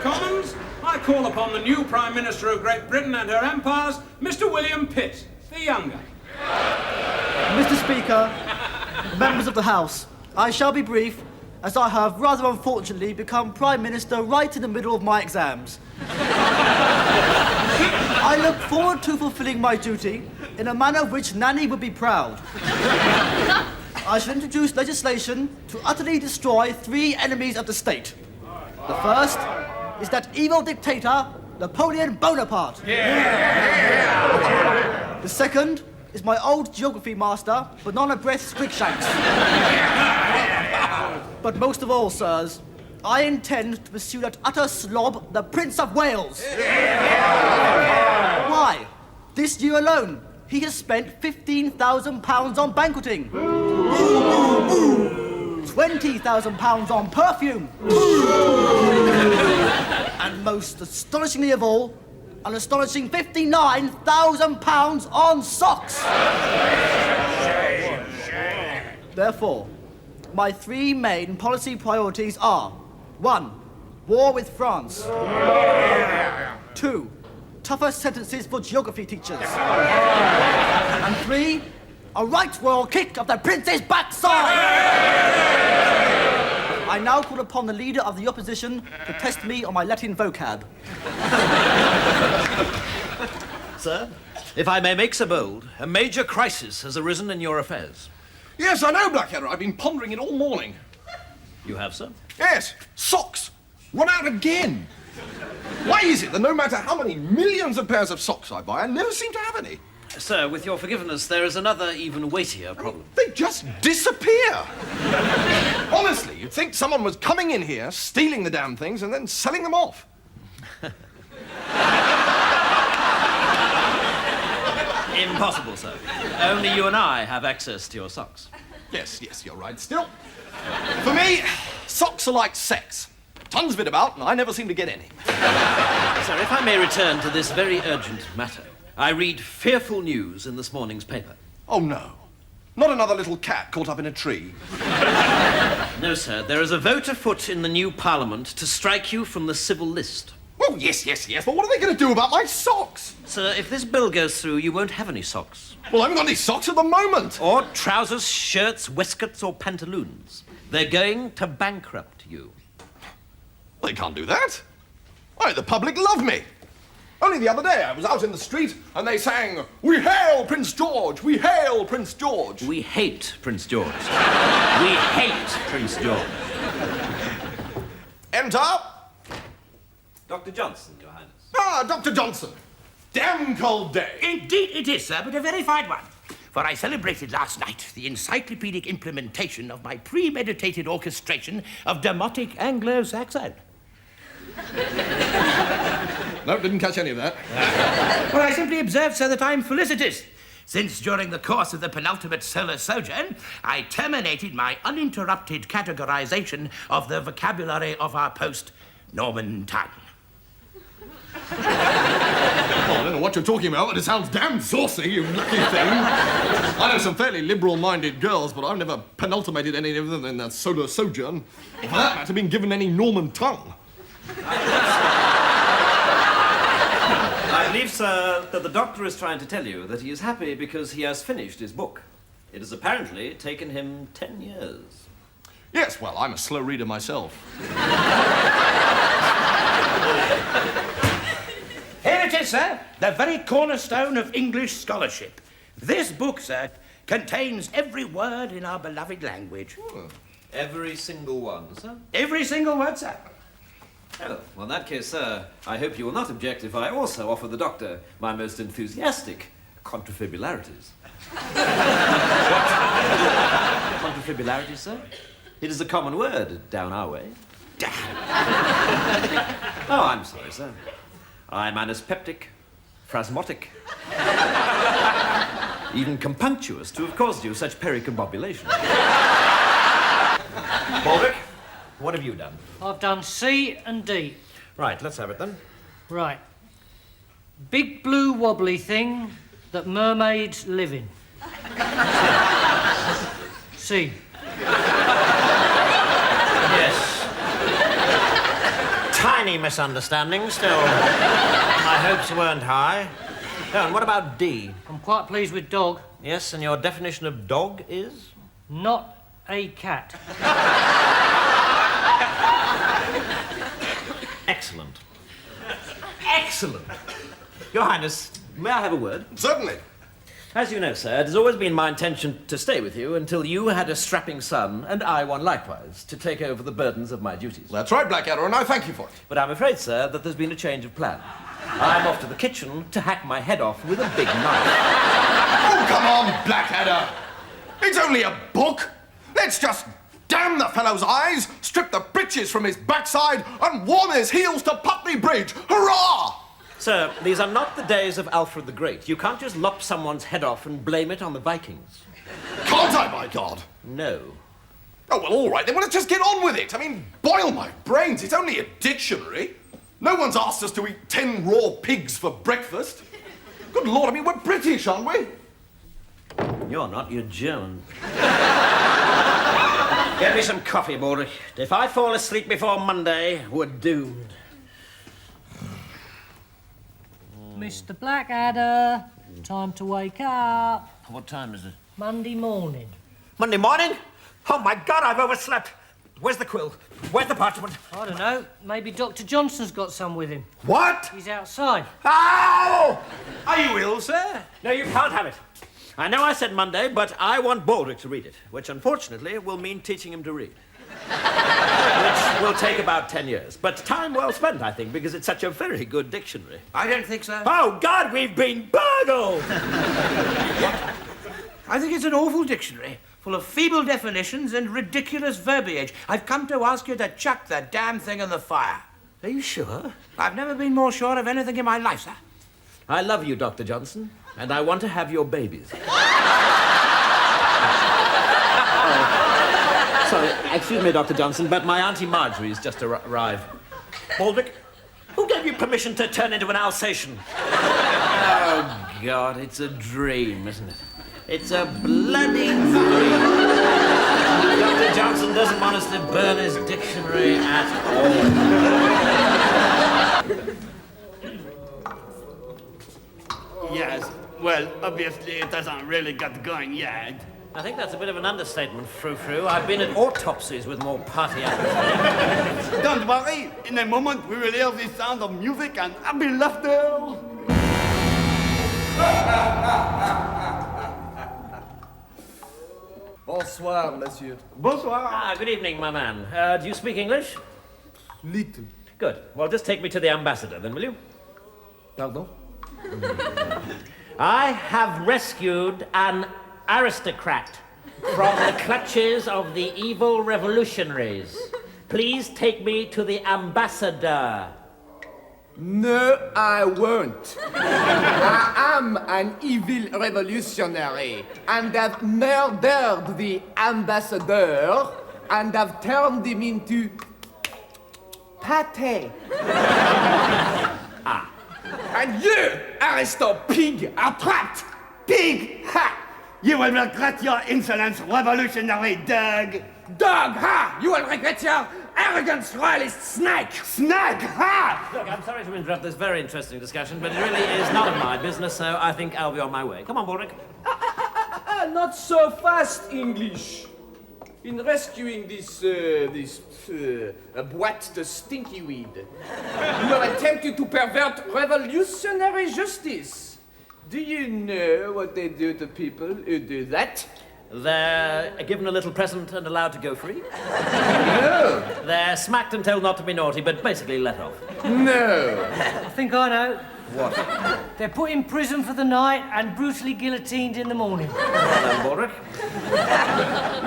Commons, I call upon the new Prime Minister of Great Britain and her empires, Mr. William Pitt, the younger. Mr. Speaker, members of the House, I shall be brief, as I have rather unfortunately become Prime Minister right in the middle of my exams. I look forward to fulfilling my duty in a manner of which Nanny would be proud. I shall introduce legislation to utterly destroy 3 enemies of the state. The first is that evil dictator, Napoleon Bonaparte. The second is my old geography master, Banana Breath Squigshanks. But most of all, sirs, I intend to pursue that utter slob, the Prince of Wales. Why? This year alone, he has spent £15,000 on banqueting. £20,000 on perfume. And most astonishingly of all, an astonishing £59,000 on socks. Therefore, my 3 main policy priorities are: 1, war with France. 2, tougher sentences for geography teachers. And 3, a right royal kick of the prince's backside. I now call upon the leader of the opposition to test me on my Latin vocab. Sir, if I may make so bold, a major crisis has arisen in your affairs. Yes, I know, Blackadder. I've been pondering it all morning. You have, sir? Yes, socks. Run out again. Why is it that no matter how many millions of pairs of socks I buy, I never seem to have any? Sir, with your forgiveness, there is another even weightier problem. They just disappear. Honestly, you'd think someone was coming in here, stealing the damn things, and then selling them off. Impossible, sir. Only you and I have access to your socks. Yes, you're right. Still, for me, socks are like sex. Tons of it about, and I never seem to get any. Sir, if I may return to this very urgent matter, I read fearful news in this morning's paper. Oh, no. Not another little cat caught up in a tree. No, sir. There is a vote afoot in the new Parliament to strike you from the civil list. Well, yes, but what are they going to do about my socks? Sir, if this bill goes through, you won't have any socks. Well, I haven't got any socks at the moment. Or trousers, shirts, waistcoats, or pantaloons. They're going to bankrupt you. They can't do that. Why, the public love me. Only the other day I was out in the street and they sang, "We hail Prince George! We hail Prince George!" We hate Prince George. We hate Prince George. Enter. Dr. Johnson, Your Highness. Ah, Dr. Johnson. Damn cold day. Indeed it is, sir, but a very fine one. For I celebrated last night the encyclopedic implementation of my premeditated orchestration of Demotic Anglo-Saxon. No, didn't catch any of that. Well, I simply observed, sir, that I'm felicitous, since during the course of the penultimate solar sojourn, I terminated my uninterrupted categorization of the vocabulary of our post-Norman tongue. Well, I don't know what you're talking about, but it sounds damn saucy, you lucky thing. I know some fairly liberal-minded girls, but I've never penultimated any of them in that solar sojourn. Or for that matter, been given any Norman tongue. I believe, sir, that the doctor is trying to tell you that he is happy because he has finished his book. It has apparently taken him 10 years. Yes, well, I'm a slow reader myself. Here it is, sir, the very cornerstone of English scholarship. This book, sir, contains every word in our beloved language. Every single one, sir? Every single word, sir. Oh, well, in that case, sir, I hope you will not object if I also offer the doctor my most enthusiastic contrafibularities. Contrafibularities, sir? It is a common word down our way. Oh, I'm sorry, sir. I'm anaspeptic, phrasmotic, even compunctious to have caused you such pericombobulation. Baldrick, what have you done? I've done C and D. Right, let's have it then. Right. Big blue wobbly thing that mermaids live in. C. Yes. tiny misunderstanding, still. My hopes weren't high. Oh, and what about D? I'm quite pleased with dog. Yes, and your definition of dog is? Not a cat. Excellent. Excellent. Your Highness, may I have a word? Certainly. As you know, sir, it has always been my intention to stay with you until you had a strapping son, and I one likewise, to take over the burdens of my duties. That's right, Blackadder, and I thank you for it. But I'm afraid, sir, that there's been a change of plan. I'm off to the kitchen to hack my head off with a big knife. Oh, come on, Blackadder. It's only a book. Let's just damn the fellow's eyes, strip the breeches from his backside, and warm his heels to Putney Bridge. Hurrah! Sir, these are not the days of Alfred the Great. You can't just lop someone's head off and blame it on the Vikings. Can't I, my God? No. Oh, well, all right, then let's just get on with it. I mean, boil my brains. It's only a dictionary. No one's asked us to eat 10 raw pigs for breakfast. Good Lord, I mean, we're British, aren't we? You're not, you're German. Get me some coffee, Baldric. If I fall asleep before Monday, we're doomed. Mr. Blackadder, time to wake up. What time is it? Monday morning. Monday morning? Oh, my God, I've overslept. Where's the quill? Where's the parchment? I don't know. Maybe Dr. Johnson's got some with him. What? He's outside. Ow! Are you ill, sir? No, you can't have it. I know I said Monday, but I want Baldric to read it, which unfortunately will mean teaching him to read. Which will take about 10 years. But time well spent, I think, because it's such a very good dictionary. I don't think so. Oh, God, we've been burgled! I think it's an awful dictionary, full of feeble definitions and ridiculous verbiage. I've come to ask you to chuck that damn thing in the fire. Are you sure? I've never been more sure of anything in my life, sir. I love you, Dr. Johnson, and I want to have your babies. Sorry, excuse me, Dr. Johnson, but my Auntie Marjorie's just arrived. Baldric, who gave you permission to turn into an Alsatian? Oh, God, it's a dream, isn't it? It's a bloody dream. Dr. Johnson doesn't want us to burn his dictionary at all. Yes, well, obviously it hasn't really got going yet. I think that's a bit of an understatement, Frou-Frou. I've been at autopsies with more party atmosphere. Don't worry, in a moment we will hear the sound of music and happy laughter. Bonsoir, monsieur. Bonsoir. Good evening, my man. Do you speak English? Little. Good. Well, just take me to the ambassador, then, will you? Pardon? I have rescued an aristocrat from the clutches of the evil revolutionaries. Please take me to the ambassador. No, I won't. I am an evil revolutionary and have murdered the ambassador and have turned him into pate. And you, aristo pig, are trapped. Pig, ha! You will regret your insolence, revolutionary dog. Dog, ha! You will regret your arrogance, royalist snake. Snake, ha! Look, I'm sorry to interrupt this very interesting discussion, but it really is none of my business, so I think I'll be on my way. Come on, Baldric. Not so fast, English. In rescuing this boîte de stinky weed, you have attempted to pervert revolutionary justice. Do you know what they do to people who do that? They're given a little present and allowed to go free. No. They're smacked and told not to be naughty, but basically let off. No. I think I know. What? They're put in prison for the night and brutally guillotined in the morning. Well done, Baldric.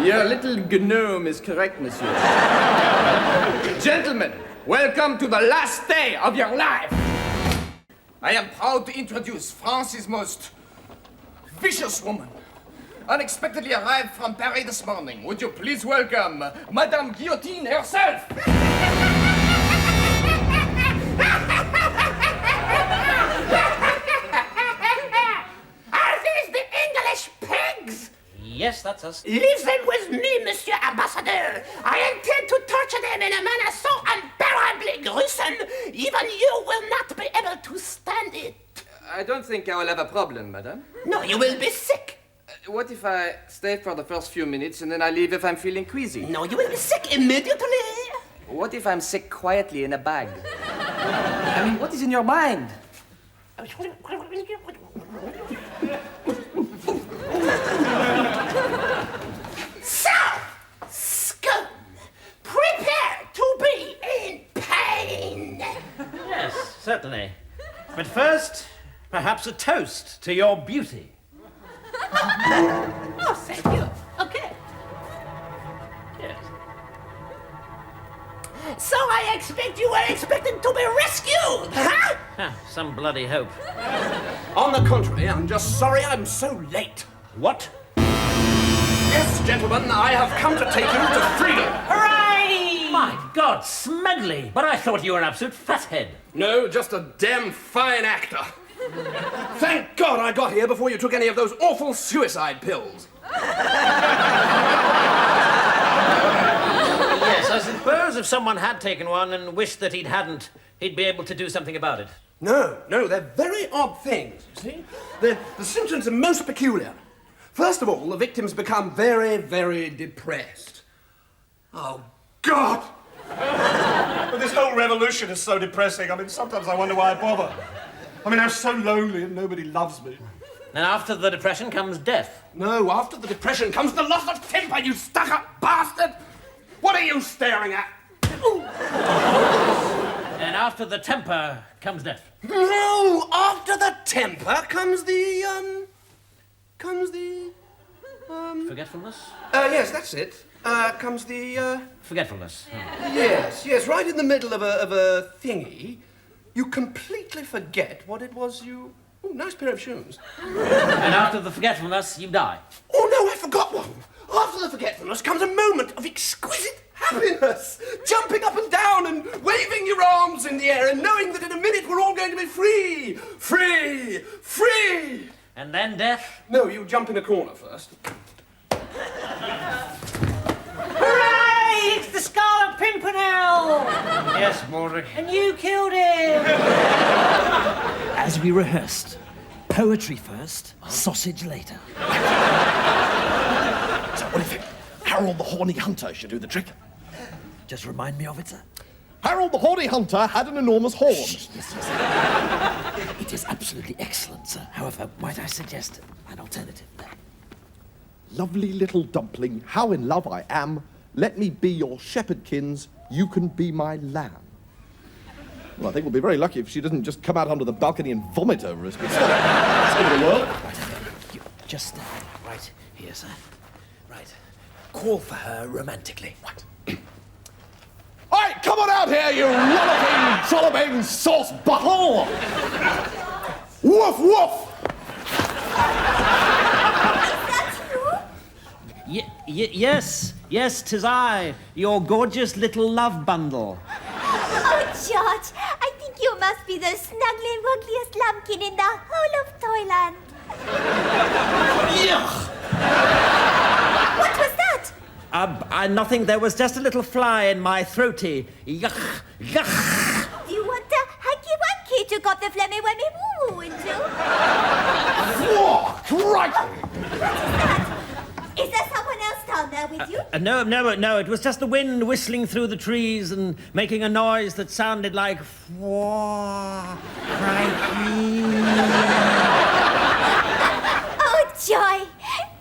Your little gnome is correct, monsieur. Gentlemen, welcome to the last day of your life. I am proud to introduce France's most vicious woman. Unexpectedly arrived from Paris this morning. Would you please welcome Madame Guillotine herself? Are these the English pigs? Yes, that's us. Leave them with me, Monsieur Ambassador. I intend to torture them in a manner so unbearably gruesome revolution, even you will not be able to stand it. I don't think I will have a problem, madam. No, you will be sick. What if I stay for the first few minutes and then I leave if I'm feeling queasy? No, you will be sick immediately. What if I'm sick quietly in a bag? I mean, what is in your mind? So, scum, prepare to be in pain. Yes, certainly. But first, perhaps a toast to your beauty. Oh, thank you. Okay. Yes. So I expect you were expected to be rescued, huh? Some bloody hope. On the contrary, I'm just sorry I'm so late. What? Yes, gentlemen, I have come to take you to freedom. Hooray! My God, Smedley! But I thought you were an absolute fathead. No, just a damn fine actor. Thank God I got here before you took any of those awful suicide pills. Yes, I suppose if someone had taken one and wished that he hadn't, he'd be able to do something about it. No, they're very odd things, you see. The symptoms are most peculiar. First of all, the victims become very, very depressed. Oh, God! But this whole revolution is so depressing. I mean, sometimes I wonder why I bother. I mean, I'm so lonely and nobody loves me. And after the depression comes death. No, after the depression comes the loss of temper, you stuck-up bastard! What are you staring at? And after the temper comes death. No, after the temper comes the, Forgetfulness? yes, that's it. Comes the, Forgetfulness. Yes, right in the middle of a thingy, you completely forget what it was you... Oh, nice pair of shoes. And after the forgetfulness, you die. Oh, no, I forgot one. After the forgetfulness comes a moment of exquisite happiness. Jumping up and down and waving your arms in the air and knowing that in a minute we're all going to be free. Free! Free! And then death? No, you jump in a corner first. Hooray! It's the Scarlet Pimpernel! Yes, Mordred. And you killed him! As we rehearsed, poetry first, sausage later. So what do you think? Harold the Horny Hunter should do the trick. Just remind me of it, sir. Harold the Horny Hunter had an enormous horn. Yes. It is absolutely excellent, sir. However, might I suggest an alternative? Lovely little dumpling, how in love I am. Let me be your shepherdkins, you can be my lamb. Well, I think we'll be very lucky if she doesn't just come out onto the balcony and vomit over us. But still, let's give it a whirl. You just right here, sir. Right. Call for her romantically. What? All right, come on out here, you rollicking, trolloping sauce bottle! Woof, woof! Yes, 'tis I, your gorgeous little love bundle. Oh, George, I think you must be the snuggly, wuggliest lumpkin in the whole of Toyland. What was that? Nothing. There was just a little fly in my throaty. Yuck, yuck. Do you want the hanky-wanky to cop the flemmy-wemmy woo-woo into? Whoa, crikey! What is that? Is there someone else down there with you? No, it was just the wind whistling through the trees and making a noise that sounded like... Oh, joy!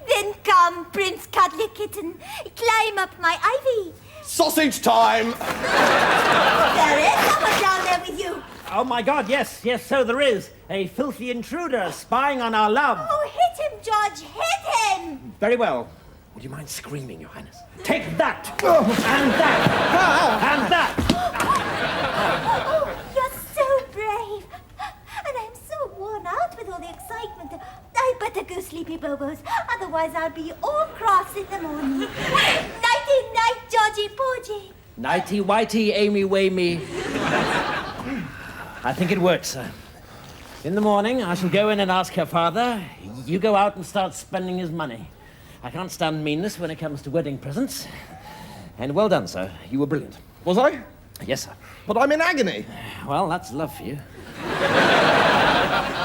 Then come, Prince Cuddly Kitten. Climb up my ivy. Sausage time! There is someone down there with you. Oh, my God, yes, so there is. A filthy intruder spying on our love. Oh, hit him, George, hit him! Very well. Would you mind screaming, Your Highness? Take that! And that! And that! Oh, you're so brave. And I'm so worn out with all the excitement. I better go sleepy bobos, otherwise I'll be all cross in the morning. Nighty-night, Georgie Porgy. Nighty-whitey, Amy-wamey. I think it worked, sir. In the morning, I shall go in and ask her father. You go out and start spending his money. I can't stand meanness when it comes to wedding presents. And well done, sir. You were brilliant. Was I? Yes, sir. But I'm in agony. Well, that's love for you.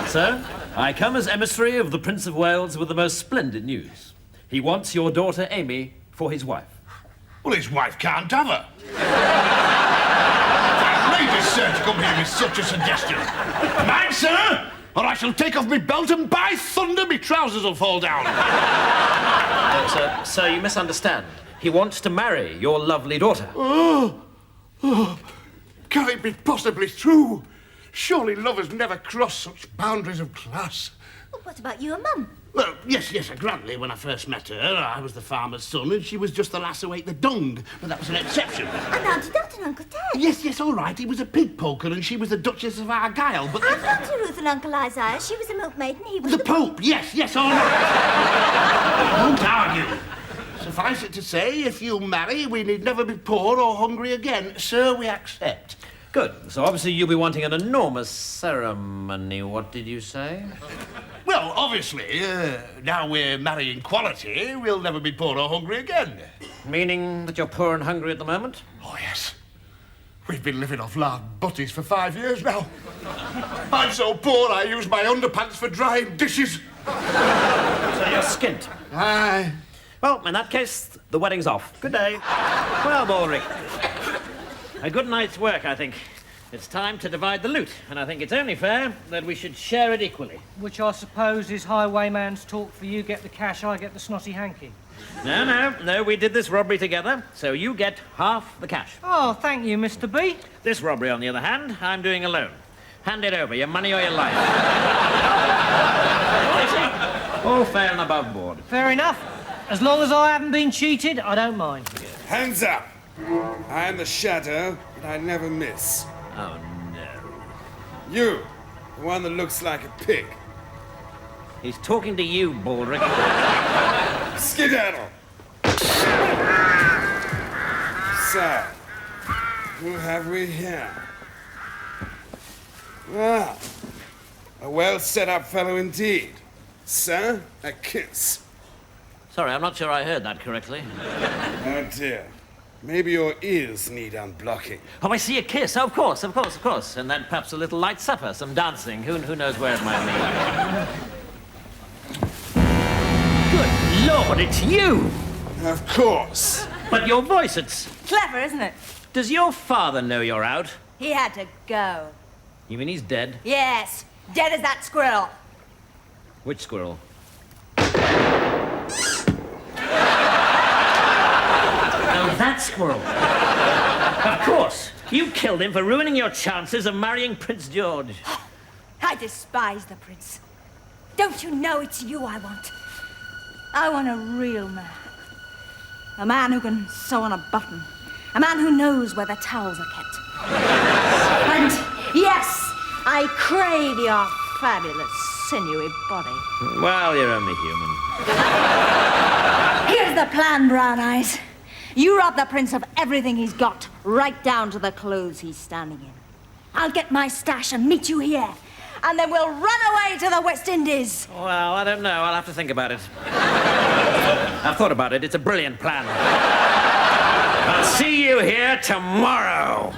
Sir, I come as emissary of the Prince of Wales with the most splendid news. He wants your daughter Amy for his wife. Well, his wife can't have her. Outrageous, sir, to come here with such a suggestion. Mind, sir, or I shall take off my belt and by thunder, my trousers will fall down. Sir, you misunderstand. He wants to marry your lovely daughter. Oh, can it be possibly true? Surely lovers never cross such boundaries of class. Well, what about you and Mum? Well, yes, grandly, when I first met her, I was the farmer's son and she was just the lass who ate the dung, but that was an exception. And Auntie Dot and Uncle Ted? Yes, all right, he was a pig poker and she was the Duchess of Argyle, but... And Auntie Ruth and Uncle Isaiah, she was a milkmaid and he was the Pope, yes, all right. I won't argue. Suffice it to say, if you marry, we need never be poor or hungry again. Sir, we accept. Good. So obviously you'll be wanting an enormous ceremony. What did you say? Well, obviously, now we're marrying quality, we'll never be poor or hungry again. Meaning that you're poor and hungry at the moment? Oh, yes. We've been living off lard butties for 5 years now. I'm so poor I use my underpants for drying dishes. So you're skint? Aye. Well, in that case, the wedding's off. Good day. Well, Baldric, a good night's work, I think. It's time to divide the loot, and I think it's only fair that we should share it equally. Which I suppose is highwayman's talk for you get the cash, I get the snotty hanky. No, we did this robbery together, so you get half the cash. Oh, thank you, Mr. B. This robbery, on the other hand, I'm doing alone. Hand it over, your money or your life. All fair and above board. Fair enough. As long as I haven't been cheated, I don't mind. Hands up! I am the shadow, but I never miss. Oh, no. You, the one that looks like a pig. He's talking to you, Baldric. Skedaddle! So, who have we here? Well, a well-set-up fellow indeed. Sir, a kiss. Sorry, I'm not sure I heard that correctly. Oh, dear. Maybe your ears need unblocking. Oh, I see a kiss. Oh, of course. And then perhaps a little light supper, some dancing. Who knows where it might lead. Good Lord, it's you! Of course. But your voice, it's... Clever, isn't it? Does your father know you're out? He had to go. You mean he's dead? Yes, dead as that squirrel. Which squirrel? Oh, that squirrel. Of course. You killed him for ruining your chances of marrying Prince George. I despise the prince. Don't you know it's you I want? I want a real man. A man who can sew on a button. A man who knows where the towels are kept. And yes, I crave your fabulous, sinewy body. Well, you're only human. Here's the plan, Brown Eyes. You rob the prince of everything he's got, right down to the clothes he's standing in. I'll get my stash and meet you here, and then we'll run away to the West Indies. Well, I don't know. I'll have to think about it. I've thought about it. It's a brilliant plan. I'll see you here tomorrow.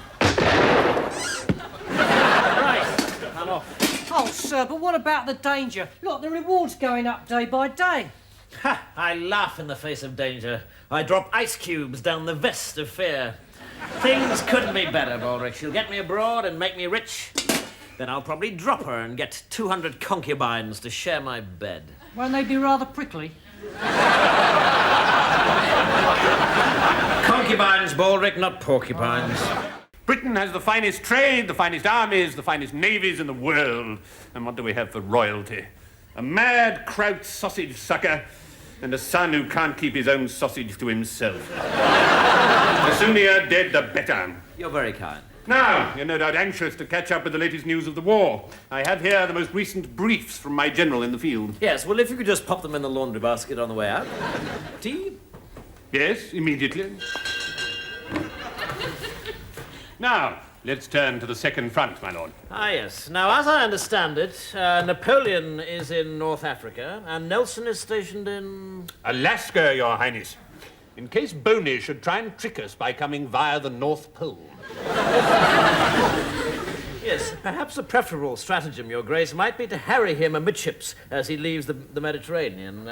Right, I'm off. Oh, sir, but what about the danger? Look, the reward's going up day by day. Ha! I laugh in the face of danger. I drop ice cubes down the vest of fear. Things couldn't be better, Baldric. She'll get me abroad and make me rich. Then I'll probably drop her and get 200 concubines to share my bed. Won't they be rather prickly? Concubines, Baldric, not porcupines. Britain has the finest trade, the finest armies, the finest navies in the world. And what do we have for royalty? A mad kraut sausage sucker and a son who can't keep his own sausage to himself. The sooner you're dead, the better. You're very kind. Now, you're no doubt anxious to catch up with the latest news of the war. I have here the most recent briefs from my general in the field. Yes, well, if you could just pop them in the laundry basket on the way out. Tea? Yes, immediately. Now, let's turn to the second front, my lord. Ah, yes. Now, as I understand it, Napoleon is in North Africa, and Nelson is stationed in... Alaska, your highness. in case Boney should try and trick us by coming via the North Pole. Yes, perhaps a preferable stratagem, Your Grace, might be to harry him amidships as he leaves the Mediterranean.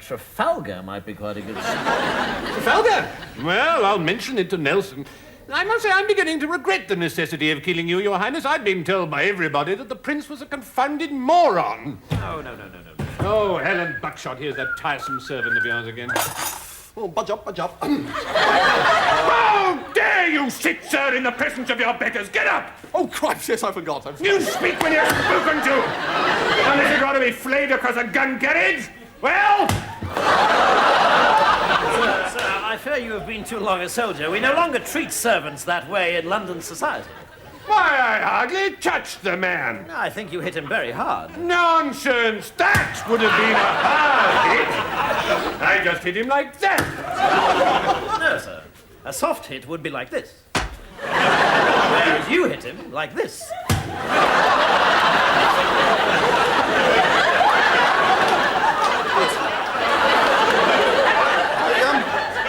Trafalgar might be quite a good... Trafalgar? Well, I'll mention it to Nelson. I must say I'm beginning to regret the necessity of killing you, Your Highness. I've been told by everybody that the Prince was a confounded moron. No. Oh, Helen Buckshot, here's that tiresome servant of yours again. Oh, budge up. How dare you sit, sir, in the presence of your betters? Get up! Oh, Christ, yes, I forgot. You speak when you're spoken to! Unless you're going to be flayed across a gun carriage? Well... Sir, I fear you have been too long a soldier. We no longer treat servants that way in London society. Why, I hardly touched the man. I think you hit him very hard. Nonsense! That would have been a hard hit. I just hit him like that. No, sir. A soft hit would be like this. Whereas you hit him like this.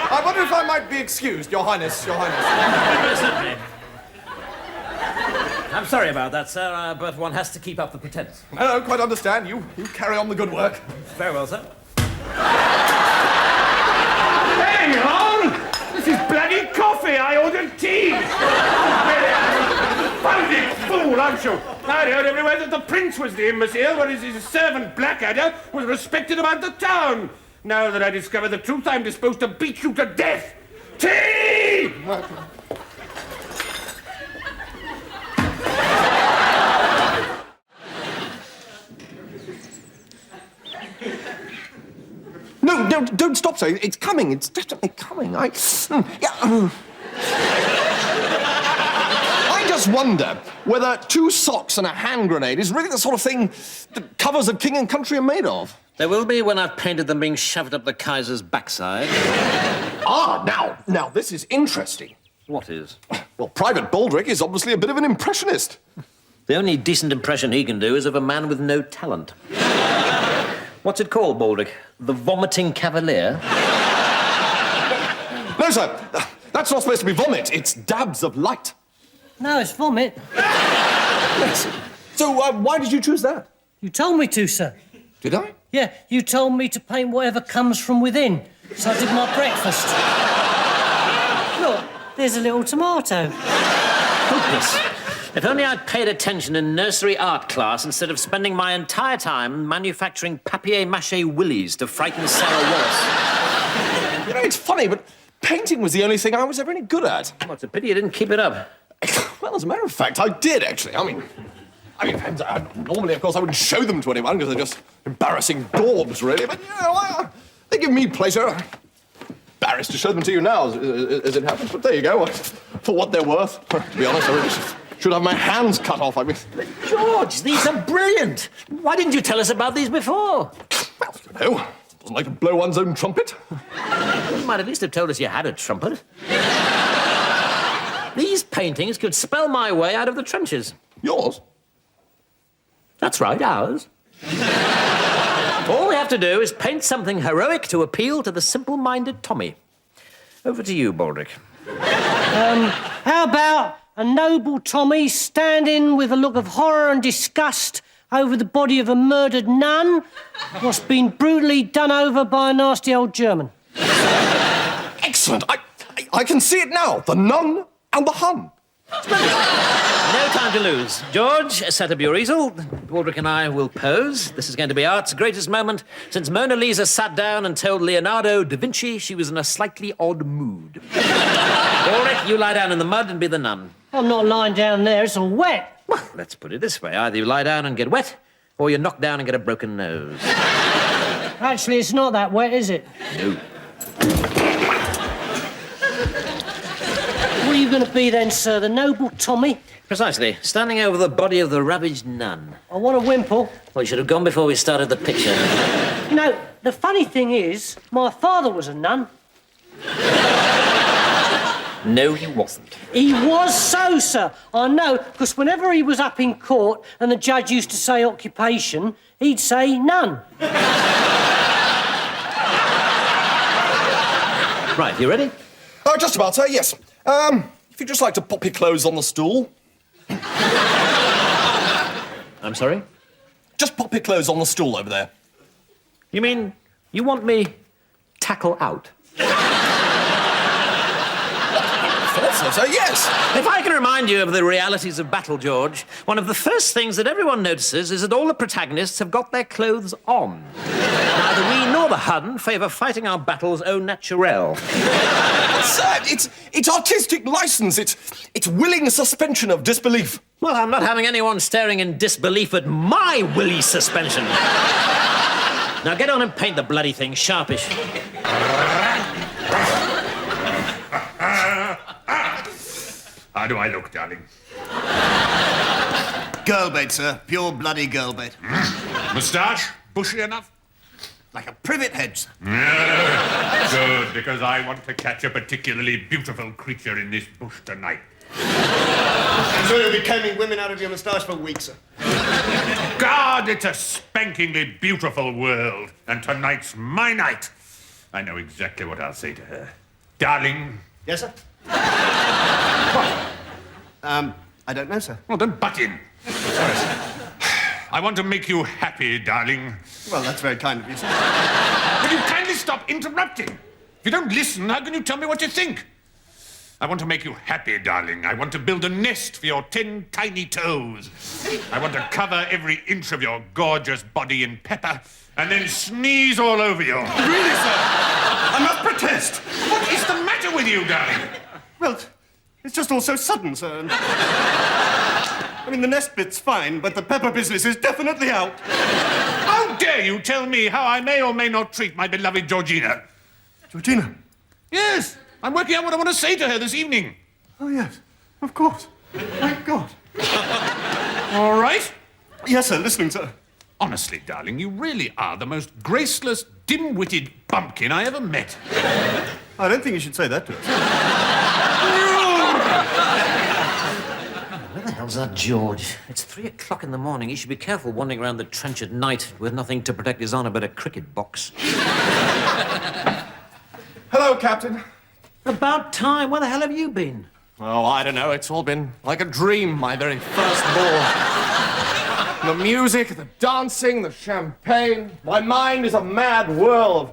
I wonder if I might be excused, Your Highness. Certainly. I'm sorry about that, sir, but one has to keep up the pretense. No, quite understand. You carry on the good work. Very well, sir. Hang on! This is bloody coffee. I ordered tea. Founding fool, aren't you? I heard everywhere that the Prince was the imbecile, whereas his servant Blackadder was respected about the town. Now that I discover the truth, I'm disposed to beat you to death. Tea! No, don't stop, sir. It's coming. It's definitely coming. I just wonder whether 2 socks and a hand grenade is really the sort of thing that covers of king and country are made of. There will be when I've painted them being shoved up the Kaiser's backside. Now, this is interesting. What is? Well, Private Baldrick is obviously a bit of an impressionist. The only decent impression he can do is of a man with no talent. What's it called, Baldrick? The Vomiting Cavalier? No, sir. That's not supposed to be vomit. It's dabs of light. No, it's vomit. Yes. So, why did you choose that? You told me to, sir. Did I? Yeah, you told me to paint whatever comes from within. So I did my breakfast. Look, there's a little tomato. Hopeless. If only I'd paid attention in nursery art class instead of spending my entire time manufacturing papier-mâché willies to frighten Sarah Wallace. You know, it's funny, but painting was the only thing I was ever any good at. Well, it's a pity you didn't keep it up. Well, as a matter of fact, I did, actually. I mean, normally, of course, I wouldn't show them to anyone because they're just embarrassing daubs, really. But, you know, they give me pleasure. Embarrassed to show them to you now, as it happens. But there you go. For what they're worth. To be honest, I really should have my hands cut off. I mean... George, these are brilliant. Why didn't you tell us about these before? Well, you know, it wasn't like to blow one's own trumpet. You might at least have told us you had a trumpet. These paintings could spell my way out of the trenches. Yours? That's right, ours. All we have to do is paint something heroic to appeal to the simple-minded Tommy. Over to you, Baldrick. How about a noble Tommy standing with a look of horror and disgust over the body of a murdered nun what's been brutally done over by a nasty old German? Excellent. I can see it now. The nun and the Hun. No time to lose. George, set up your easel. Baldrick and I will pose. This is going to be art's greatest moment since Mona Lisa sat down and told Leonardo da Vinci she was in a slightly odd mood. Baldrick, you lie down in the mud and be the nun. I'm not lying down there, it's all wet. Well, let's put it this way. Either you lie down and get wet, or you knock down and get a broken nose. Actually, it's not that wet, is it? No. What are you going to be then, sir? The noble Tommy? Precisely. Standing over the body of the ravaged nun. I want a wimple. Well, you should have gone before we started the picture. You know, the funny thing is, my father was a nun. No, he wasn't. He was so, sir. I know, because whenever he was up in court and the judge used to say occupation, he'd say none. Right, you ready? Oh, just about, sir, yes. If you'd just like to pop your clothes on the stool. I'm sorry? Just pop your clothes on the stool over there. You mean you want me tackle out? So, yes. If I can remind you of the realities of battle, George, one of the first things that everyone notices is that all the protagonists have got their clothes on. Neither we nor the Hun favour fighting our battles au naturel. Sir, it's artistic license. It's willing suspension of disbelief. Well, I'm not having anyone staring in disbelief at my willy suspension. Now get on and paint the bloody thing sharpish. How do I look, darling? Girl bait, sir. Pure bloody girl bait. Moustache? Bushy enough? Like a privet head, sir. Good, because I want to catch a particularly beautiful creature in this bush tonight. I'm sure you'll be combing women out of your moustache for weeks, sir. God, it's a spankingly beautiful world, and tonight's my night. I know exactly what I'll say to her. Darling. Yes, sir? I don't know, sir. Well, then butt in. Sorry, sir. I want to make you happy, darling. Well, that's very kind of you, sir. Will you kindly stop interrupting? If you don't listen, how can you tell me what you think? I want to make you happy, darling. I want to build a nest for your 10 tiny toes. I want to cover every inch of your gorgeous body in pepper and then sneeze all over you. Really, sir? I must protest. What is the matter with you, darling? Well, it's just all so sudden, sir. I mean, the nest bit's fine, but the pepper business is definitely out. How dare you tell me how I may or may not treat my beloved Georgina? Georgina? Yes, I'm working out what I want to say to her this evening. Oh, yes, of course. Thank God. All right? Yes, sir, listening, sir. Honestly, darling, you really are the most graceless, dim-witted bumpkin I ever met. I don't think you should say that to us. Where the hell's that George? It's 3 o'clock in the morning. He should be careful wandering around the trench at night with nothing to protect his honour but a cricket box. Hello, Captain. About time. Where the hell have you been? Oh, I don't know. It's all been like a dream, my very first ball. The music, the dancing, the champagne. My mind is a mad whirl of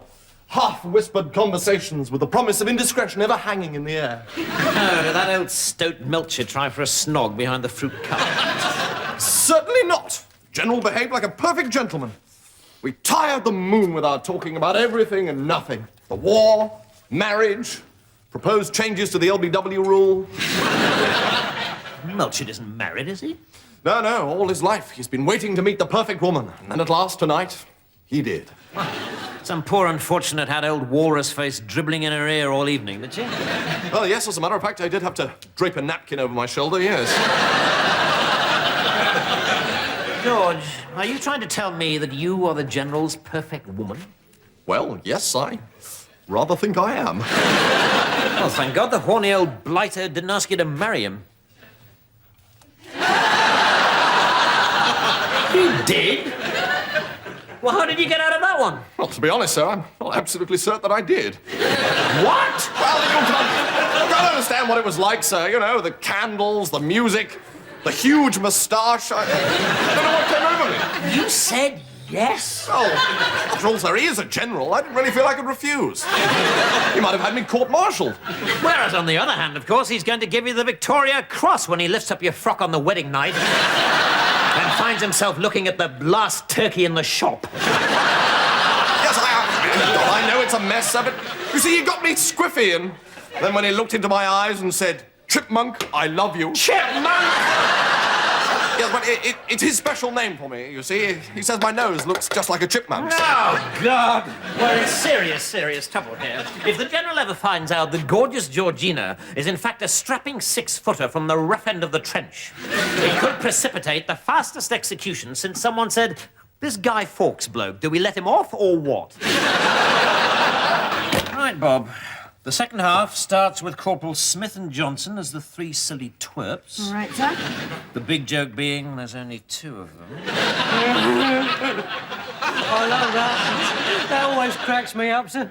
half-whispered conversations with the promise of indiscretion ever hanging in the air. Oh, did that old stoat Melcher try for a snog behind the fruit cup? Certainly not. General behaved like a perfect gentleman. We tired the moon with our talking about everything and nothing. The war, marriage, proposed changes to the LBW rule. Melcher isn't married, is he? No, all his life he's been waiting to meet the perfect woman. And then at last, tonight, he did. Some poor unfortunate had old Walrus Face dribbling in her ear all evening, did she? Well, yes, as a matter of fact, I did have to drape a napkin over my shoulder, yes. George, are you trying to tell me that you are the General's perfect woman? Well, yes, I rather think I am. Well, thank God the horny old blighter didn't ask you to marry him. You did? Well, how did you get out of that one? Well, to be honest, sir, I'm not absolutely certain that I did. What? Well, you can't understand what it was like, sir. You know, the candles, the music, the huge moustache. I don't know what came over me. You said yes? Oh, after all, sir, he is a general. I didn't really feel I could refuse. He might have had me court-martialed. Whereas, on the other hand, of course, he's going to give you the Victoria Cross when he lifts up your frock on the wedding night and finds himself looking at the last turkey in the shop. Yes, I know it's a mess of it. You see, he got me squiffy, and then when he looked into my eyes and said, "Chipmunk, I love you." Chipmunk? Yes, but it's his special name for me, you see. He says my nose looks just like a chipmunk's. Oh, God. We're in serious trouble here. If the General ever finds out that gorgeous Georgina is in fact a strapping 6-footer from the rough end of the trench, it could precipitate the fastest execution since someone said, "This Guy Fawkes bloke, do we let him off or what?" Right, Bob. The second half starts with Corporal Smith and Johnson as the 3 silly twerps. All right, sir. The big joke being there's only 2 of them. I love that. That always cracks me up, sir.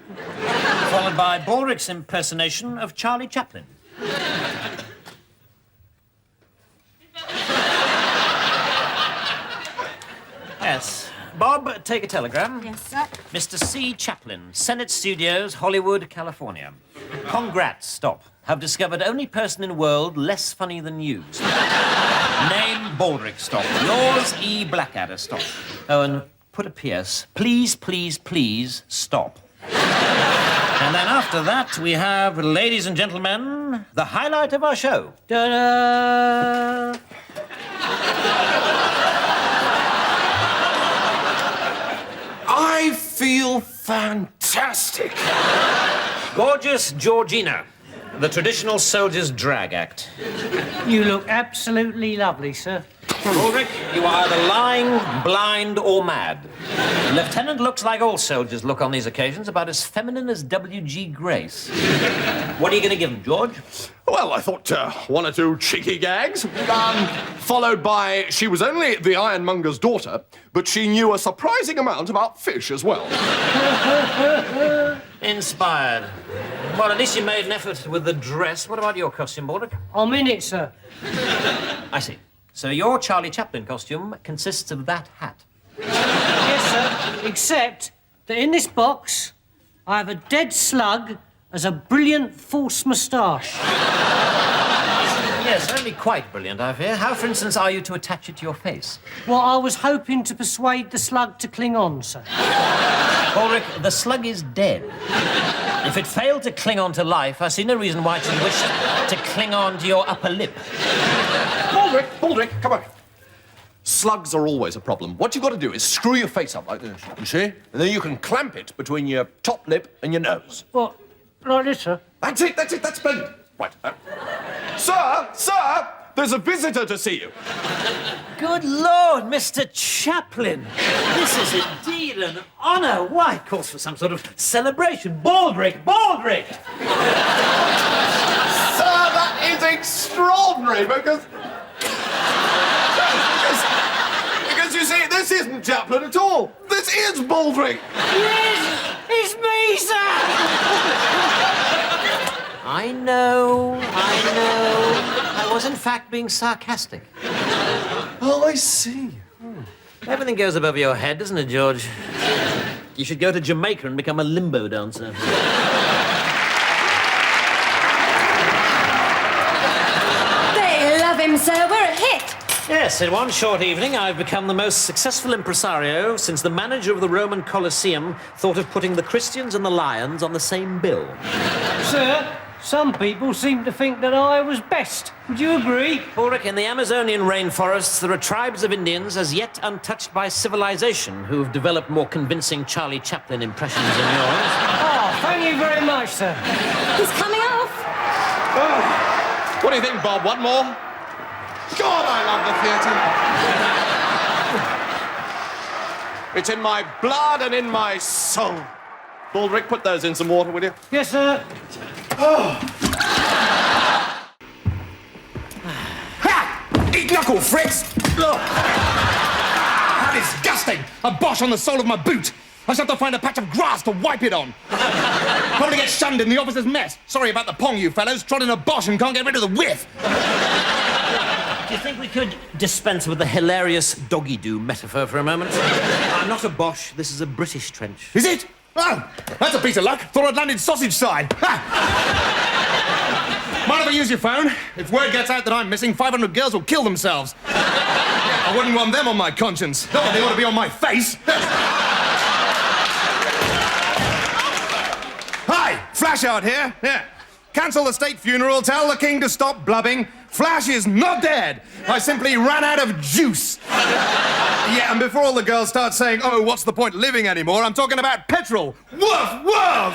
Followed by Baldrick's impersonation of Charlie Chaplin. Yes. Bob, take a telegram. Yes, sir. Mr. C. Chaplin, Senate Studios, Hollywood, California. Congrats, stop. Have discovered only person in world less funny than you. Stop. Name Baldrick, stop. Yours, E. Blackadder, stop. Oh, and put a P.S. Please, please, please, stop. And then after that, we have, ladies and gentlemen, the highlight of our show. Ta-da! I feel fantastic. Gorgeous Georgina, the traditional soldier's drag act. You look absolutely lovely, sir. Baldrick, you are either lying, blind, or mad. The lieutenant looks like all soldiers look on these occasions, about as feminine as W.G. Grace. What are you going to give him, George? Well, I thought one or two cheeky gags, followed by she was only the ironmonger's daughter, but she knew a surprising amount about fish as well. Inspired. Well, at least you made an effort with the dress. What about your costume, Baldrick? I'm in it, sir. I see. So your Charlie Chaplin costume consists of that hat. Yes, sir. Except that in this box, I have a dead slug as a brilliant false moustache. Yes, only quite brilliant, I fear. How, for instance, are you to attach it to your face? Well, I was hoping to persuade the slug to cling on, sir. Ulrich, the slug is dead. If it failed to cling on to life, I see no reason why it should wish to cling on to your upper lip. Baldrick, come on. Slugs are always a problem. What you've got to do is screw your face up like this, you see? And then you can clamp it between your top lip and your nose. What? Like this, sir? That's it, that's splendid. Right. Sir, there's a visitor to see you. Good Lord, Mr. Chaplin. This is indeed an honour. Why, it calls for some sort of celebration. Baldrick! Sir, that is extraordinary because you see, this isn't Chaplin at all. This is Baldrick. Yes! It's me, sir! I know. I was, in fact, being sarcastic. Oh, I see. Everything goes above your head, doesn't it, George? You should go to Jamaica and become a limbo dancer. They love him, sir. We're a hit. Yes, in one short evening, I've become the most successful impresario since the manager of the Roman Colosseum thought of putting the Christians and the lions on the same bill. Sir, some people seem to think that I was best. Would you agree? Ulrich, in the Amazonian rainforests, there are tribes of Indians as yet untouched by civilization who have developed more convincing Charlie Chaplin impressions than yours. Oh, thank you very much, sir. He's coming off. Oh. What do you think, Bob? One more? God, I love the theatre. It's in my blood and in my soul. Baldrick, put those in some water, will you? Yes, sir. Ha! Eat knuckle, Fritz! Ugh. How disgusting! A Bosch on the sole of my boot! I shall have to find a patch of grass to wipe it on. Probably get shunned in the officer's mess. Sorry about the pong, you fellows. Trod in a Bosch and can't get rid of the whiff. Do you think we could dispense with the hilarious doggy-doo metaphor for a moment? I'm not a Bosch. This is a British trench. Is it? Oh, that's a piece of luck. Thought I'd landed sausage side. Mind if I use your phone? If word gets out that I'm missing, 500 girls will kill themselves. I wouldn't want them on my conscience. Not that they ought to be on my face. Hi, Flash out here. Yeah. Cancel the state funeral, tell the king to stop blubbing. Flash is not dead. I simply ran out of juice. Yeah, and before all the girls start saying, oh, what's the point living anymore, I'm talking about petrol. Woof, woof!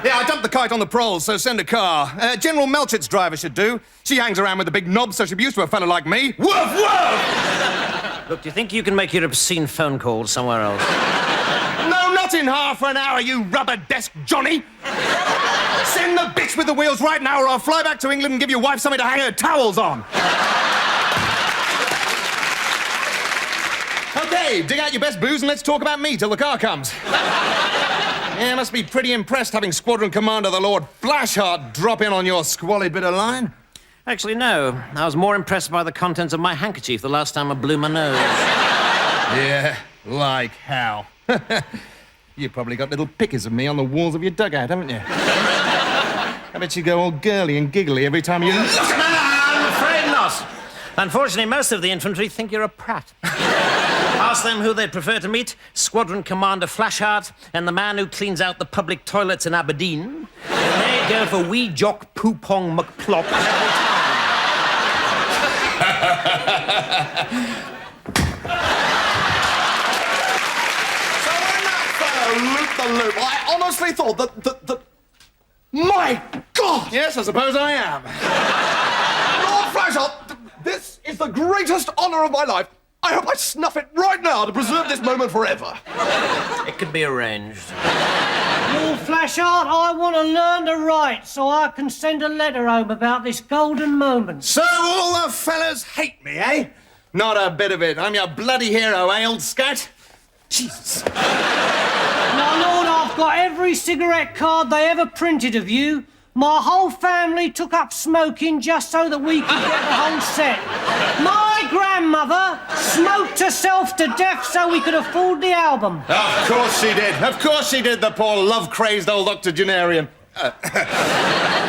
Yeah, I dumped the kite on the proles, so send a car. General Melchit's driver should do. She hangs around with the big knob, so she'll be used to a fellow like me. Woof, woof! Look, do you think you can make your obscene phone calls somewhere else? No, not in half an hour, you rubber desk Johnny. Send the bitch with the wheels right now, or I'll fly back to England and give your wife something to hang her towels on. Okay, Hey, dig out your best booze and let's talk about me till the car comes. Yeah, must be pretty impressed having Squadron Commander the Lord Flashheart drop in on your squalid bit of line. Actually, no. I was more impressed by the contents of my handkerchief the last time I blew my nose. Yeah, like how? You probably got little pictures of me on the walls of your dugout, haven't you? I bet you go all girly and giggly every time you look at me. I'm afraid not. Unfortunately, most of the infantry think you're a prat. Ask them who they'd prefer to meet, Squadron Commander Flashheart and the man who cleans out the public toilets in Aberdeen. They'd go for wee jock Poopong McPlop every time. So when that fellow looped the loop, I honestly thought that... My God! Yes, I suppose I am. Lord Flashheart, this is the greatest honour of my life. I hope I snuff it right now to preserve this moment forever. It could be arranged. Lord Flashheart, I want to learn to write so I can send a letter home about this golden moment. So all the fellas hate me, eh? Not a bit of it. I'm your bloody hero, eh, old scout? Jesus. Now, Lord, I've got every cigarette card they ever printed of you. My whole family took up smoking just so that we could get the whole set. My grandmother smoked herself to death so we could afford the album. Of course she did. Of course she did, the poor love-crazed old octogenarian. Well,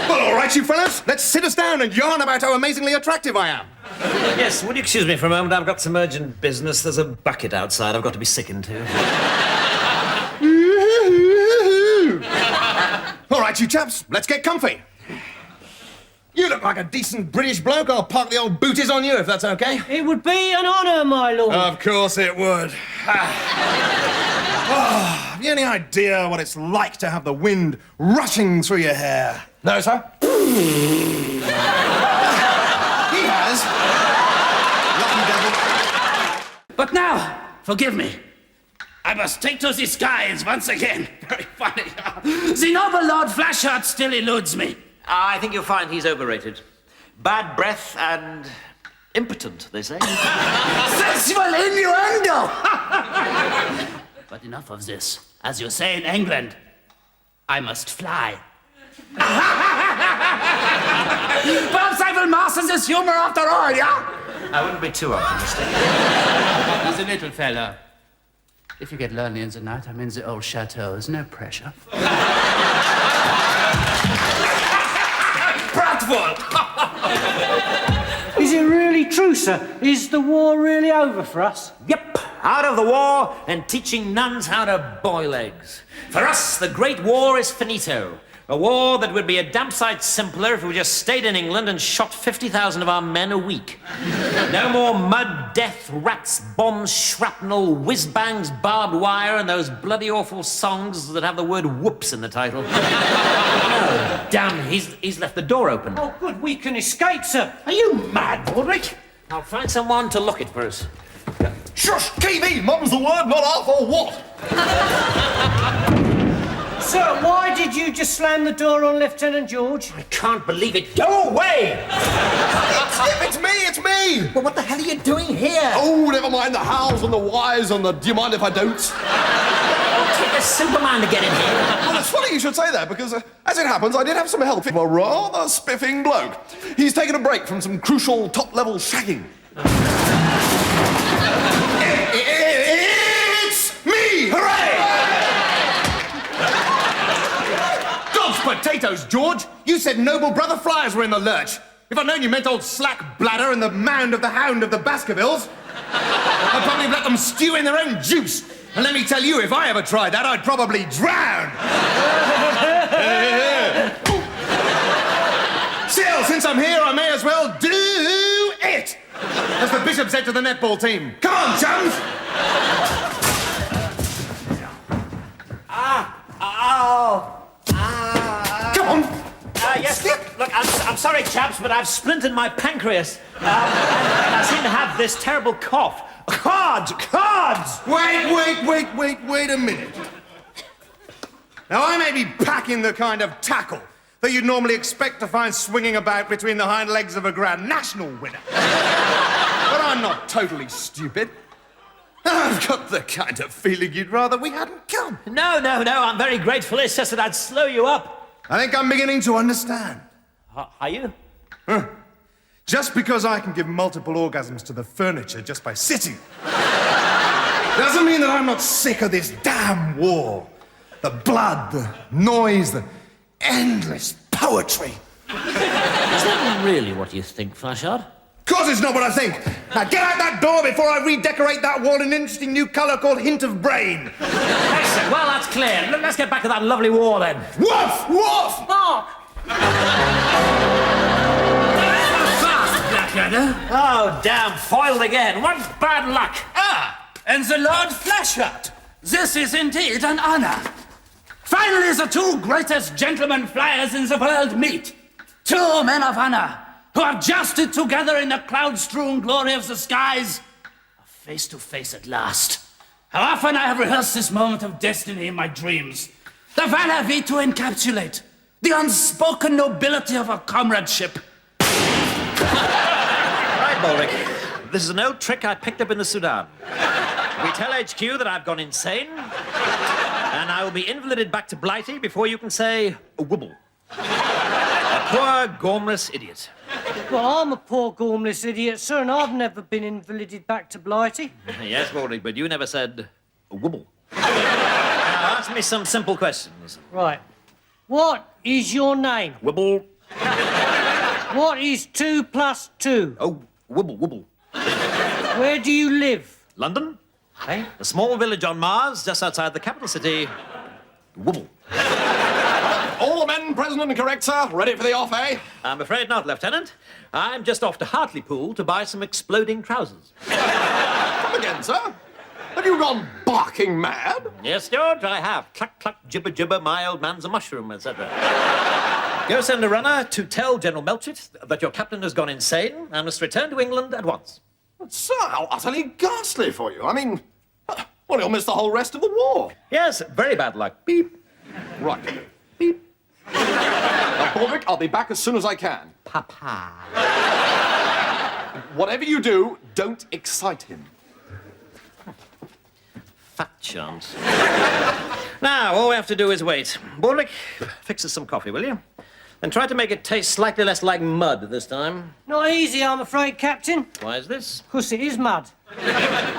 all right, you fellas. Let's sit us down and yarn about how amazingly attractive I am. Yes, would you excuse me for a moment? I've got some urgent business. There's a bucket outside I've got to be sickened to. All right, you chaps, let's get comfy. You look like a decent British bloke. I'll park the old booties on you, if that's okay. It would be an honour, my lord. Of course it would. Have you any idea what it's like to have the wind rushing through your hair? No, sir? He has. Lucky devil. But now, forgive me. I must take to the skies once again. Very funny. The noble Lord Flashheart still eludes me. I think you'll find he's overrated. Bad breath and impotent, they say. Sexual innuendo! But enough of this. As you say in England, I must fly. Perhaps I will master this humor after all, yeah? I wouldn't be too optimistic. He's a little fella. If you get lonely in the night, I'm in the old chateau. There's no pressure. Pratful! Is it really true, sir? Is the war really over for us? Yep, out of the war and teaching nuns how to boil eggs. For us, the Great War is finito. A war that would be a damn sight simpler if we just stayed in England and shot 50,000 of our men a week. No more mud, death, rats, bombs, shrapnel, whiz-bangs, barbed wire, and those bloody awful songs that have the word whoops in the title. Oh, damn, he's left the door open. Oh, good, we can escape, sir. Are you mad, Baldrick? I'll find someone to lock it for us. Shush, TV! Mum's the word, not half or what? Sir, why did you just slam the door on Lieutenant George? I can't believe it. Go away! It's me! Well, what the hell are you doing here? Oh, never mind the hows and the whys and the do you mind if I don't? Take a Superman to get in here. Well, it's funny you should say that because, as it happens, I did have some help from a rather spiffing bloke. He's taken a break from some crucial top-level shagging. It's me! Hooray! Potatoes, George! You said noble brother Friars were in the lurch. If I'd known you meant old Slack Bladder and the Mound of the Hound of the Baskervilles, I'd probably let them stew in their own juice. And let me tell you, if I ever tried that, I'd probably drown. Still, since I'm here, I may as well do it! As the Bishop said to the netball team. Come on, chums! Come on! Yes, look, I'm sorry, chaps, but I've splintered my pancreas. And I seem to have this terrible cough. Cards! Wait a minute. Now, I may be packing the kind of tackle that you'd normally expect to find swinging about between the hind legs of a Grand National winner. But I'm not totally stupid. I've got the kind of feeling you'd rather we hadn't come. No, I'm very grateful. It's just that I'd slow you up. I think I'm beginning to understand. Are you? Just because I can give multiple orgasms to the furniture just by sitting doesn't mean that I'm not sick of this damn war. The blood, the noise, the endless poetry. Is that really what you think, Flashard? Of course it's not what I think. Now get out that door before I redecorate that wall in an interesting new colour called Hint of Brain. Excellent. Well, that's clear. Let's get back to that lovely war then. Woof! Woof! Mark! Blackadder. Oh, damn, foiled again. What bad luck. And the Lord Flashard. This is indeed an honor. Finally, the two greatest gentlemen flyers in the world meet. Two men of honor who have jousted together in the cloud-strewn glory of the skies, are face to face at last. How often I have rehearsed this moment of destiny in my dreams. The valor we to encapsulate, the unspoken nobility of our comradeship. Right, Baldric. This is an old trick I picked up in the Sudan. We tell HQ that I've gone insane, and I will be invalided back to Blighty before you can say wibble. A poor, gormless idiot. Well, I'm a poor, gormless idiot, sir, and I've never been invalided back to Blighty. Yes, Baldric, but you never said wibble. Now, ask me some simple questions. Right. What is your name? Wibble. What is 2 plus 2? Oh, wibble. Where do you live? London? Eh? A small village on Mars, just outside the capital city. Wibble. All the men present and correct, sir. Ready for the off, eh? I'm afraid not, Lieutenant. I'm just off to Hartlepool to buy some exploding trousers. Come again, sir. Have you gone barking mad? Yes, George, I have. Cluck, cluck, gibber, gibber, my old man's a mushroom, etc. Go send a runner to tell General Melchett that your captain has gone insane and must return to England at once. Sir, how utterly ghastly for you. I mean, well, you'll miss the whole rest of the war. Yes, very bad luck. Beep. Right. Beep. Now, Baldric, I'll be back as soon as I can. Papa. Whatever you do, don't excite him. Fat chance. Now, all we have to do is wait. Baldric, fix us some coffee, will you? And try to make it taste slightly less like mud this time. Not easy, I'm afraid, Captain. Why is this? 'Cause it is mud.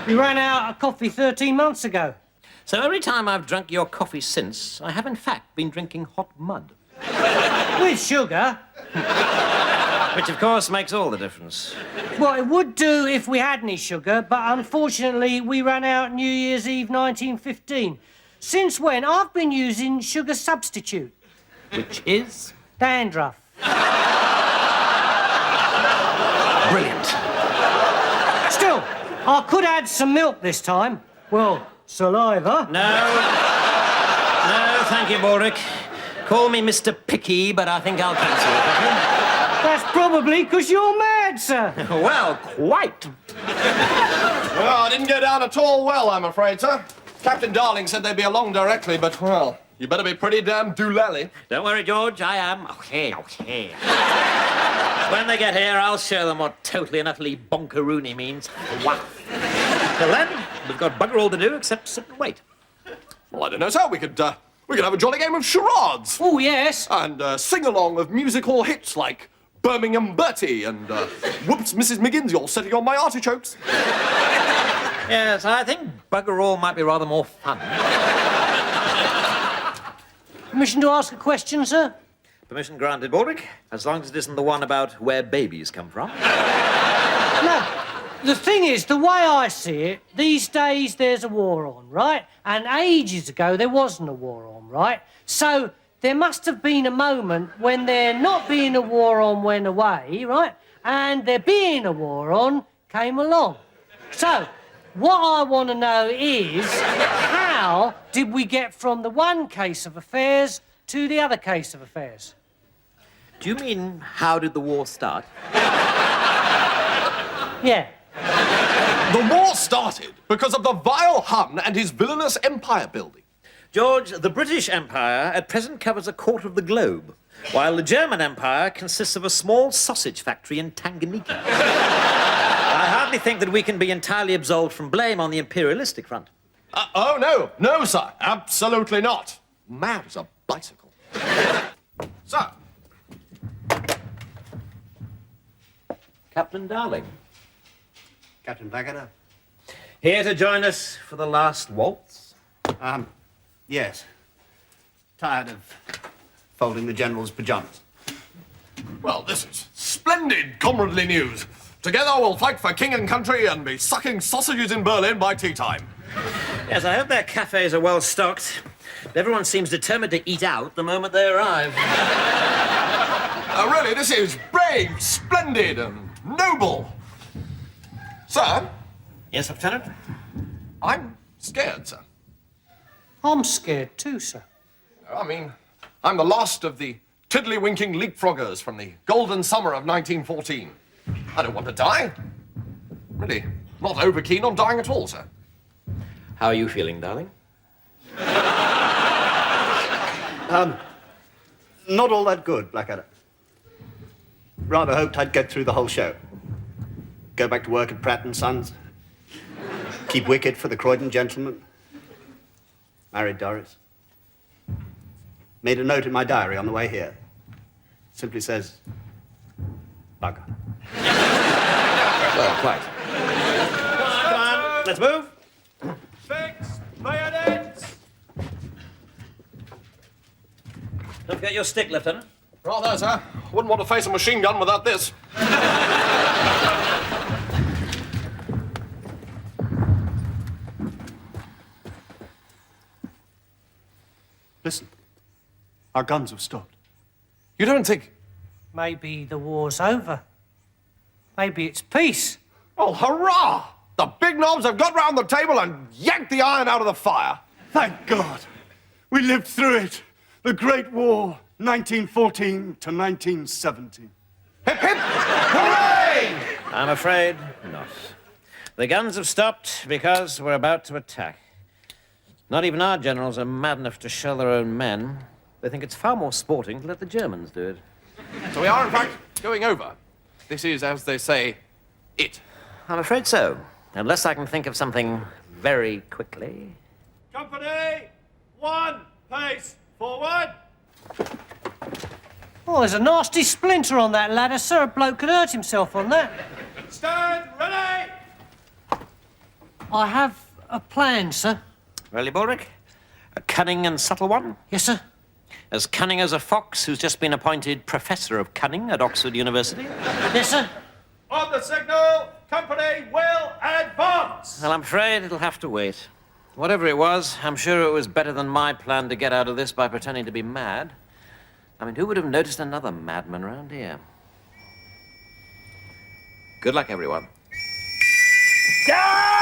We ran out of coffee 13 months ago. So every time I've drunk your coffee since, I have in fact been drinking hot mud. With sugar. Which, of course, makes all the difference. Well, it would do if we had any sugar, but unfortunately we ran out New Year's Eve 1915. Since when, I've been using sugar substitute. Which is? Dandruff. Brilliant. Still, I could add some milk this time. Well, saliva. No, thank you, Baldric. Call me Mr. Picky, but I think I'll cancel it. That's probably because you're mad, sir. Well, quite. Well, I didn't go down at all well, I'm afraid, sir. Captain Darling said they'd be along directly, but, well, you better be pretty damn doolally. Don't worry, George, I am. Okay. When they get here, I'll show them what totally and utterly bonkeroony means. Wow. Till then, we've got bugger all to do except sit and wait. Well, I don't know, sir. We could have a jolly game of charades. Oh, yes. And sing-along of musical hits like Birmingham Bertie and Whoops, Mrs. Miggins, you're sitting on my artichokes. Yes, I think bugger all might be rather more fun. Permission to ask a question, sir? Permission granted, Baldric, as long as it isn't the one about where babies come from. No. The thing is, the way I see it, these days there's a war on, right? And ages ago there wasn't a war on, right? So there must have been a moment when there not being a war on went away, right? And there being a war on came along. So what I want to know is, how did we get from the one case of affairs to the other case of affairs? Do you mean, how did the war start? Yeah. The war started because of the vile Hun and his villainous empire building. George, the British Empire at present covers a quarter of the globe, while the German Empire consists of a small sausage factory in Tanganyika. I hardly really think that we can be entirely absolved from blame on the imperialistic front. Oh, no. No, sir. Absolutely not. Mad as a bicycle. Sir. Captain Darling. Captain Blackadder? Here to join us for the last waltz? Yes. Tired of folding the General's pyjamas. Well, this is splendid comradely news. Together we'll fight for king and country and be sucking sausages in Berlin by tea time. Yes, I hope their cafes are well stocked. Everyone seems determined to eat out the moment they arrive. Really, this is brave, splendid, and noble. Sir? Yes, Lieutenant? I'm scared, sir. I'm scared too, sir. I mean, I'm the last of the tiddly-winking leapfroggers from the golden summer of 1914. I don't want to die. Really, not over keen on dying at all, sir. How are you feeling, darling? Not all that good, Blackadder. Rather hoped I'd get through the whole show. Go back to work at Pratt & Sons. Keep wicket for the Croydon gentleman. Married Doris. Made a note in my diary on the way here. Simply says, bugger. Well, quite. Come on, let's move. Fix bayonets! Don't forget your stick, Lieutenant. Rather, sir. Wouldn't want to face a machine gun without this. Listen. Our guns have stopped. You don't think... Maybe the war's over. Maybe it's peace. Oh, hurrah! The big knobs have got round the table and yanked the iron out of the fire. Thank God. We lived through it. The Great War, 1914 to 1917. Hip, hip, hooray! I'm afraid not. The guns have stopped because we're about to attack. Not even our generals are mad enough to shell their own men. They think it's far more sporting to let the Germans do it. So we are, in fact, going over. This is, as they say, it. I'm afraid so. Unless I can think of something very quickly. Company, one pace forward. Oh, there's a nasty splinter on that ladder, sir. A bloke could hurt himself on that. Stand ready. I have a plan, sir. Really, Baldric? A cunning and subtle one? Yes, sir. As cunning as a fox who's just been appointed Professor of Cunning at Oxford University? Yes, sir. On the signal, company will advance. Well, I'm afraid it'll have to wait. Whatever it was, I'm sure it was better than my plan to get out of this by pretending to be mad. I mean, who would have noticed another madman around here? Good luck, everyone. Down!